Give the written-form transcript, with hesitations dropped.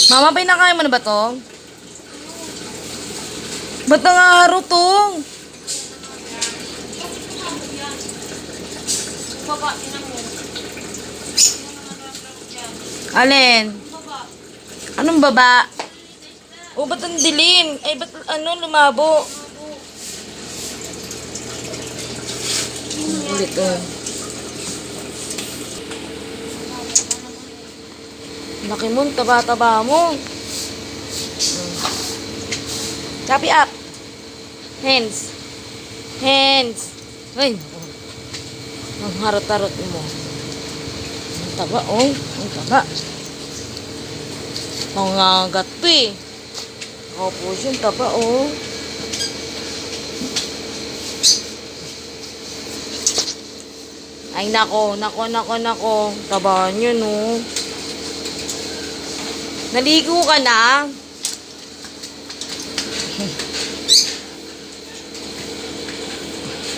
Mama, pinakain mo na ba to? Ba't nangaro to? Baba, tinan mo. Alin? Anong baba? O, ba't ang dilim? Ay, ba't lumabo? Ulit to. Laki mo, taba-taba mo. Copy up. Hands. Hands. Ay, naku. Ang harot-harot mo. Ang taba, oh. Ang taba. Ang agat to eh. Opo siya, ang taba, oh. Ay, nako. Taba niyo, no. Naligo ka na?